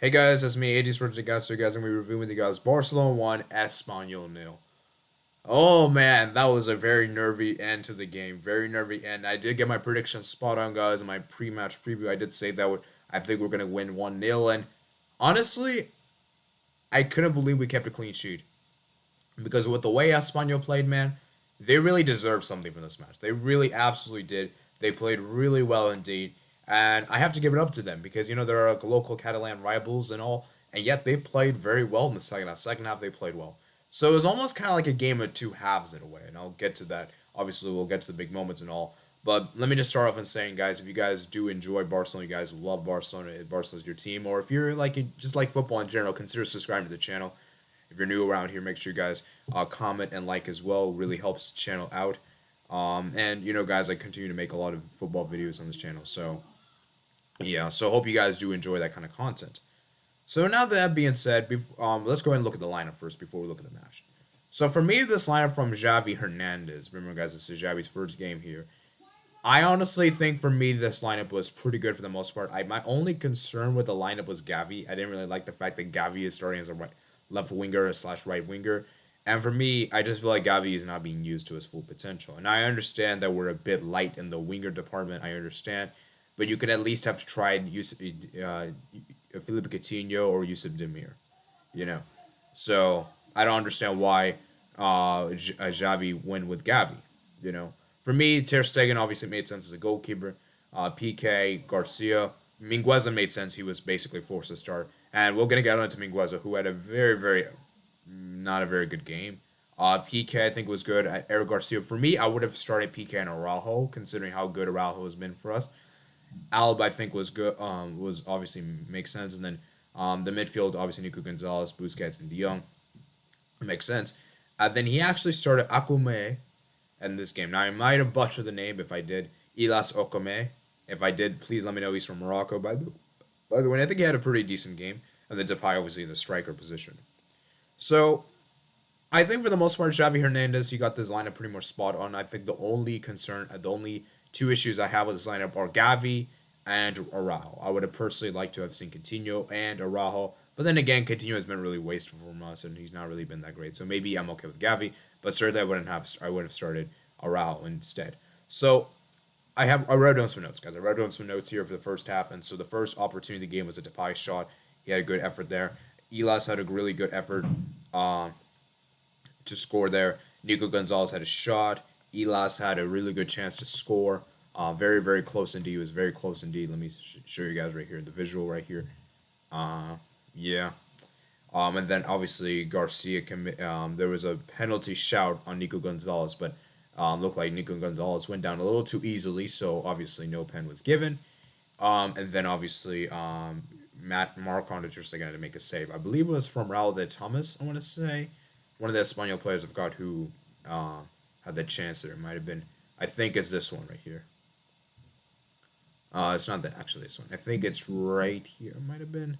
Hey guys, it's me, 80s Roger guys. So guys, I'm gonna be reviewing with you guys Barcelona 1, Espanyol nil. Oh man, that was a very nervy end to the game. Very nervy end. I did get my predictions spot on, guys, in my pre-match preview. I did say that I think we're gonna win 1-0. And honestly, I couldn't believe we kept a clean sheet. Because with the way Espanyol played, man, they really deserved something from this match. They really absolutely did. They played really well indeed. And I have to give it up to them because, they're local Catalan rivals and all, and yet they played very well in the second half. Second half, they played well. So it was almost kind of like a game of two halves in a way, and I'll get to that. Obviously, we'll get to the big moments and all. But let me just start off in saying, guys, if you guys do enjoy Barcelona, you guys love Barcelona, if Barcelona's your team, or if you're just like football in general, consider subscribing to the channel. If you're new around here, make sure you guys comment and like as well. It really helps the channel out. And guys, I continue to make a lot of football videos on this channel. So yeah, so hope you guys do enjoy that kind of content. So now that being said, let's go ahead and look at the lineup first before we look at the match. So for me, this lineup from XAVI Hernandez. Remember, guys, this is XAVI's first game here. I honestly think for me this lineup was pretty good for the most part. My only concern with the lineup was Gavi. I didn't really like the fact that Gavi is starting as a left winger slash right winger. And for me, I just feel like Gavi is not being used to his full potential. And I understand that we're a bit light in the winger department. I understand, but you could at least have tried Felipe Coutinho or Yusuf Demir. You know, so I don't understand why Xavi went with Gavi. You know, for me, Ter Stegen obviously made sense as a goalkeeper. PK, Garcia, Mingueza made sense. He was basically forced to start, and we're gonna get on to Mingueza, who had a very, very not a very good game. PK I think was good. Eric Garcia for me, I would have started PK and Araujo, considering how good Araujo has been for us. Alba I think was good. Was obviously makes sense, and then the midfield obviously Nico Gonzalez, Busquets, and De Jong. It makes sense. Then he actually started Akume in this game. Now I might have butchered the name if I did. Ilas Okome. If I did, please let me know. He's from Morocco. By the way, I think he had a pretty decent game, and then Depay obviously in the striker position. So I think for the most part, Xavi Hernandez, he got this lineup pretty much spot on. I think the only two issues I have with this lineup are Gavi and Araujo. I would have personally liked to have seen Coutinho and Araujo, but then again, Coutinho has been really wasteful from us, and he's not really been that great. So maybe I'm okay with Gavi, but certainly I would have started Araujo instead. So I wrote down some notes, guys. I wrote down some notes here for the first half, and so the first opportunity of the game was a Depay shot. He had a good effort there. Elas had a really good effort to score there. Nico Gonzalez had a shot. Elas had a really good chance to score. Very, very close indeed. It was very close indeed. Let me show you guys right here, the visual right here. Yeah. And then obviously Garcia there was a penalty shout on Nico Gonzalez, but looked like Nico Gonzalez went down a little too easily, so obviously no pen was given. And then obviously Marc Andre Ter Stegen had to make a save. I believe it was from Raul de Thomas, I want to say. One of the Espanyol players I forgot who had the chance there. It might have been, I think it's this one right here. It's not actually this one. I think it's right here. It might have been.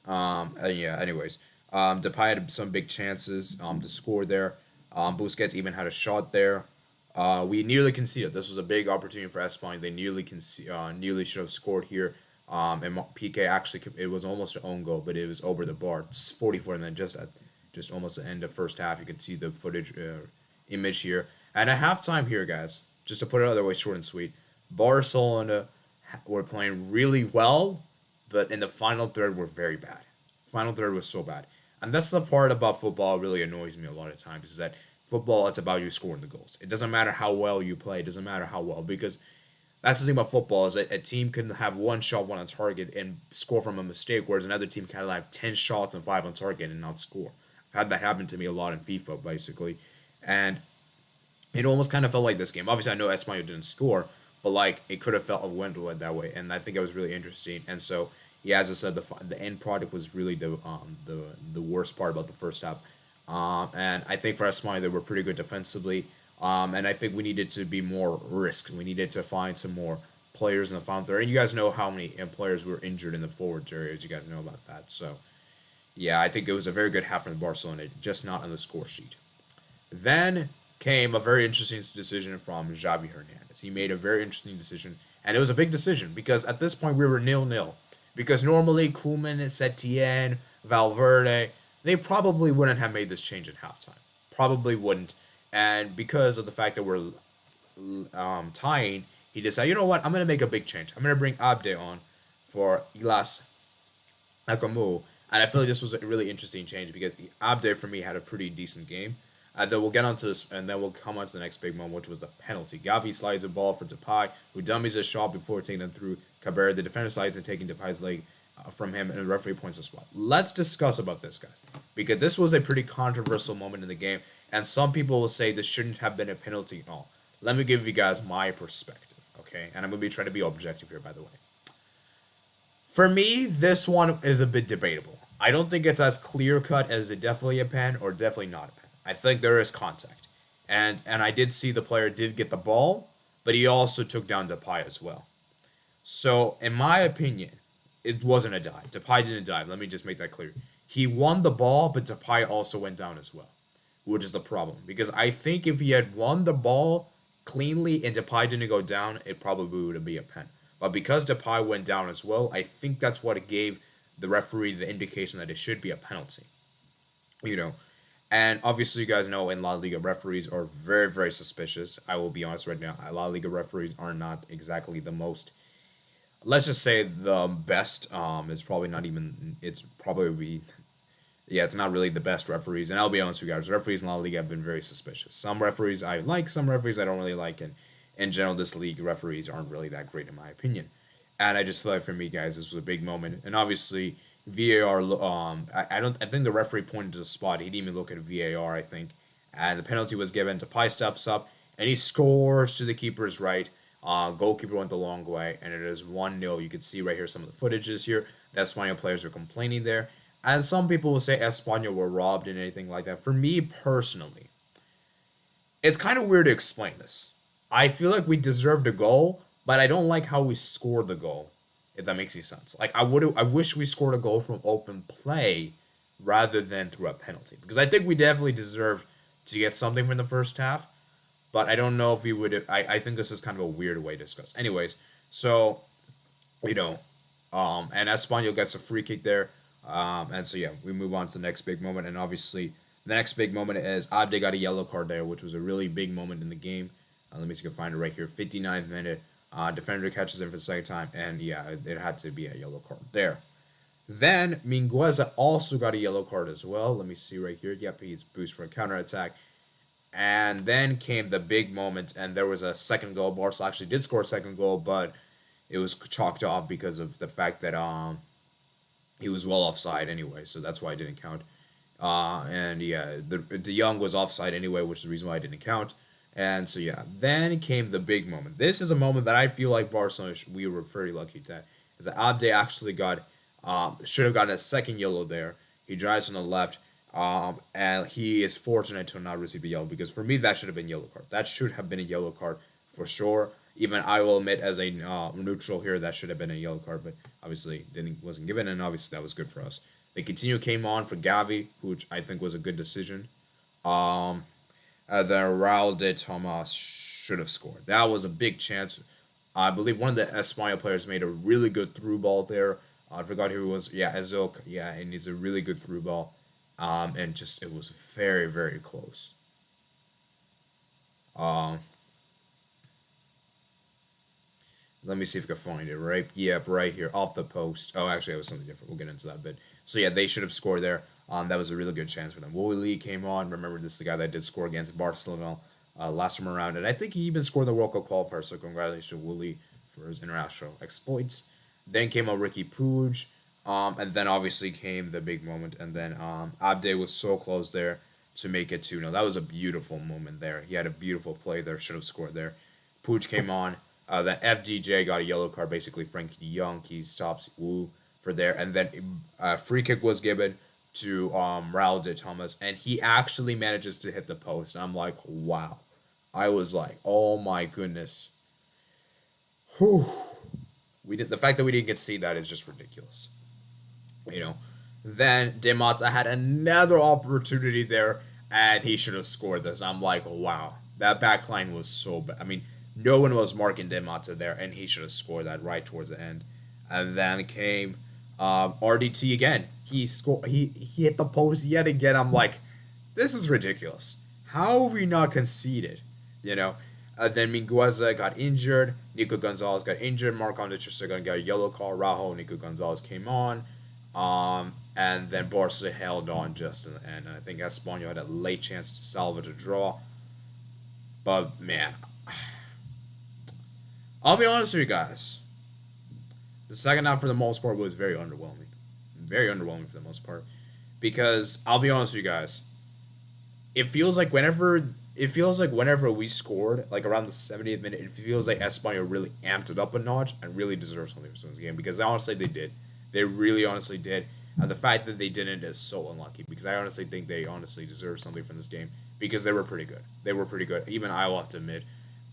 Yeah. Anyways, Depay had some big chances to score there. Busquets even had a shot there. We nearly conceded. This was a big opportunity for Espanyol. They nearly should have scored here. And PK actually, it was almost an own goal, but it was over the bar. It's 44, and then just almost the end of first half, you can see the footage image here. And at halftime here, guys, just to put it other way, short and sweet, Barcelona were playing really well, but in the final third were very bad. Final third was so bad. And that's the part about football really annoys me a lot of times, is that football, it's about you scoring the goals. It doesn't matter how well you play. It doesn't matter how well, because that's the thing about football, is that a team can have one shot, one on target, and score from a mistake, whereas another team can have 10 shots and 5 on target and not score. I've had that happen to me a lot in FIFA, basically. And it almost kind of felt like this game. Obviously, I know Espanyol didn't score, but like it could have went that way, and I think it was really interesting. And so, yeah, as I said, the end product was really the worst part about the first half. And I think for Espanyol, they were pretty good defensively. And I think we needed to be more risk. We needed to find some more players in the final third. And you guys know how many players were injured in the forwards areas. You guys know about that. So, yeah, I think it was a very good half from Barcelona, just not on the score sheet. Then came a very interesting decision from Xavi Hernandez. He made a very interesting decision, and it was a big decision because at this point we were 0-0. Because normally Koeman, Setien, Valverde, they probably wouldn't have made this change at halftime. Probably wouldn't. And because of the fact that we're tying, he decided, you know what, I'm going to make a big change. I'm going to bring Abde on for Ilas Akamu. And I feel like this was a really interesting change because Abde, for me, had a pretty decent game. And then we'll get onto this, and then we'll come on to the next big moment, which was the penalty. Gavi slides a ball for Depay, who dummies a shot before taking it through Cabrera. The defender slides and taking Depay's leg from him, and the referee points the spot. Let's discuss about this, guys, because this was a pretty controversial moment in the game, and some people will say this shouldn't have been a penalty at all. Let me give you guys my perspective, okay? And I'm going to be trying to be objective here, by the way. For me, this one is a bit debatable. I don't think it's as clear-cut as it definitely a pen or definitely not a pen. I think there is contact. And I did see the player did get the ball, but he also took down Depay as well. So, in my opinion, it wasn't a dive. Depay didn't dive. Let me just make that clear. He won the ball, but Depay also went down as well, which is the problem. Because I think if he had won the ball cleanly and Depay didn't go down, it probably would be a pen. But because Depay went down as well, I think that's what it gave the referee the indication that it should be a penalty. You know, and obviously, you guys know in La Liga, referees are very, very suspicious. I will be honest right now. La Liga referees are not exactly the most, let's just say the best. It's probably not even, it's probably, yeah, it's not really the best referees. And I'll be honest with you guys, referees in La Liga have been very suspicious. Some referees I like, some referees I don't really like. And in general, this league, referees aren't really that great in my opinion. And I just feel like for me, guys, this was a big moment. And obviously, VAR. I think the referee pointed to the spot. He didn't even look at VAR. I think, and the penalty was given. Depay steps up and he scores to the keeper's right. Goalkeeper went the long way, and it is 1-0. You can see right here some of the footages here. The Espanyol players are complaining there, and some people will say Espanyol were robbed and anything like that. For me personally, it's kind of weird to explain this. I feel like we deserved a goal, but I don't like how we scored the goal. If that makes any sense. Like I wish we scored a goal from open play rather than through a penalty. Because I think we definitely deserve to get something from the first half. But I don't know if we would I think this is kind of a weird way to discuss. Anyways, so and Espanyol gets a free kick there. And so yeah, we move on to the next big moment. And obviously the next big moment is Abde got a yellow card there, which was a really big moment in the game. Let me see if I can find it right here. 59th minute. Defender catches him for the second time, and yeah, it had to be a yellow card there. Then Mingueza also got a yellow card as well. Let me see right here. Yep, he's boost for a counterattack. And then came the big moment, and there was a second goal. Barca actually did score a second goal, but it was chalked off because of the fact that he was well offside anyway, so that's why it didn't count. And yeah, De Jong was offside anyway, which is the reason why I didn't count. And so yeah, then came the big moment. This is a moment that I feel like Barcelona we were very lucky to. Is that Abde actually got should have gotten a second yellow there. He drives on the left, and he is fortunate to not receive a yellow because for me that should have been yellow card. That should have been a yellow card for sure. Even I will admit as a neutral here that should have been a yellow card, but obviously wasn't given, and obviously that was good for us. The continue came on for Gavi, which I think was a good decision. Then Raul de Tomas should have scored. That was a big chance. I believe one of the Espanyol players made a really good through ball there. I forgot who it was. Yeah, Azok. Yeah, and it's a really good through ball. And just it was very, very close. Let me see if I can find it. Right? Yep, right here off the post. Oh, actually, it was something different. We'll get into that bit. So yeah, they should have scored there. That was a really good chance for them. Wooly came on. Remember, this is the guy that did score against Barcelona last time around. And I think he even scored the World Cup qualifier. So congratulations to Wooly for his international exploits. Then came on Ricky Puig. And then obviously came the big moment. And then Abde was so close there to make it 2-0. That was a beautiful moment there. He had a beautiful play there. Should have scored there. Puig came on. Then FDJ got a yellow card. Basically, Frankie de Jong. He stops Wu for there. And then a free kick was given to Raul de Tomas, and he actually manages to hit the post. And I'm like, wow. I was like, oh my goodness. Whew. The fact that we didn't get to see that is just ridiculous. Then De Mata had another opportunity there, and he should have scored this. And I'm like, wow. That back line was so bad. I mean, no one was marking De Mata there, and he should have scored that right towards the end. And then came RDT again. He scored. He hit the post yet again. I'm like, this is ridiculous. How have we not conceded? You know. Then Mingueza got injured. Nico Gonzalez got injured. Marc-Andre Ter Stegen got a yellow card. Raul Nico Gonzalez came on. And then Barca held on just in the end. And I think Espanyol had a late chance to salvage a draw. But man, I'll be honest with you guys. The second half for the most part was very underwhelming. Very underwhelming for the most part. Because I'll be honest with you guys. It feels like whenever we scored, like around the 70th minute, it feels like Espanyol really amped it up a notch and really deserved something from this game. Because honestly, they did. They really honestly did. And the fact that they didn't is so unlucky. Because I honestly think they honestly deserve something from this game. Because they were pretty good. They were pretty good. Even I will have to admit.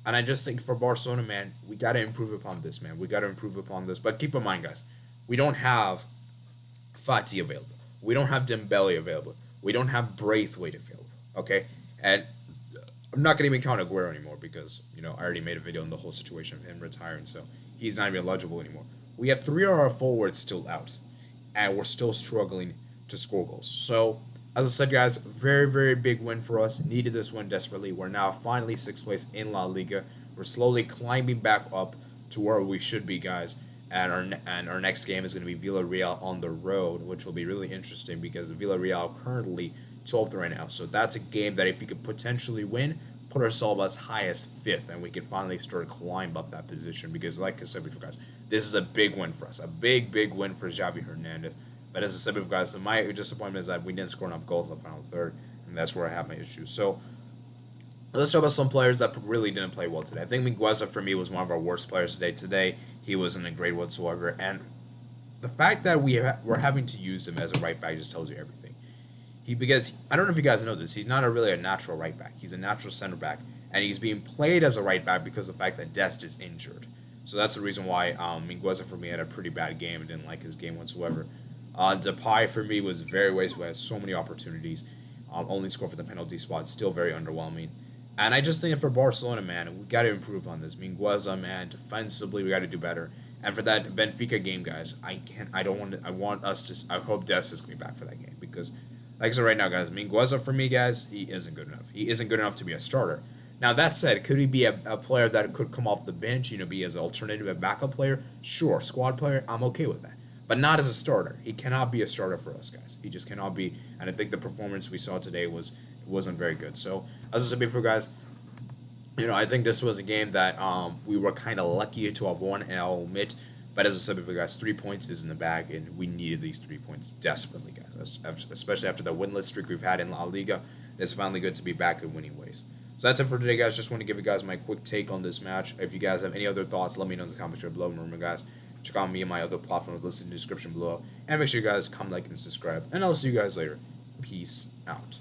And I just think for Barcelona, man, we got to improve upon this, man. We got to improve upon this. But keep in mind, guys, we don't have Fati available. We don't have Dembele available. We don't have Braithwaite available. Okay? And I'm not going to even count Aguero anymore because, I already made a video on the whole situation of him retiring, so he's not even eligible anymore. We have 3 of our forwards still out, and we're still struggling to score goals. So, as I said, guys, very, very big win for us. Needed this one desperately. We're now finally 6th place in La Liga. We're slowly climbing back up to where we should be, guys. And our next game is going to be Villarreal on the road, which will be really interesting because Villarreal currently 12th right now. So that's a game that if we could potentially win, put ourselves as high as 5th, and we can finally start to climb up that position. Because like I said before, guys, this is a big win for us. A big, big win for XAVI Hernandez. But as I said before, guys, my disappointment is that we didn't score enough goals in the final third, and that's where I have my issues. So let's talk about some players that really didn't play well today. I think Mingueza, for me, was one of our worst players today. Today, he wasn't a great whatsoever. And the fact that we're having to use him as a right back just tells you everything. Because I don't know if you guys know this, he's not really a natural right back. He's a natural center back, and he's being played as a right back because of the fact that Dest is injured. So that's the reason why Mingueza, for me, had a pretty bad game and didn't like his game whatsoever. Depay, for me, was very wasteful. Had so many opportunities. Only scored for the penalty spot. Still very underwhelming. And I just think for Barcelona, man, we got to improve on this. Mingueza, man, defensively, we got to do better. And for that Benfica game, guys, I hope Dest is coming back for that game because, like I said right now, guys, Mingueza, for me, guys, he isn't good enough. He isn't good enough to be a starter. Now, that said, could he be a player that could come off the bench, be as an alternative, a backup player? Sure, squad player, I'm okay with that. But not as a starter. He cannot be a starter for us, guys. He just cannot be. And I think the performance we saw today wasn't very good. So, as I said before, guys, I think this was a game that we were kind of lucky to have won, and I'll admit. But as I said before, guys, 3 points is in the bag, and we needed these 3 points desperately, guys. Especially after the winless streak we've had in La Liga. It's finally good to be back in winning ways. So that's it for today, guys. Just want to give you guys my quick take on this match. If you guys have any other thoughts, let me know in the comments below. Remember, guys, check out me and my other platforms listed in the description below. And make sure you guys comment, like, and subscribe. And I'll see you guys later. Peace out.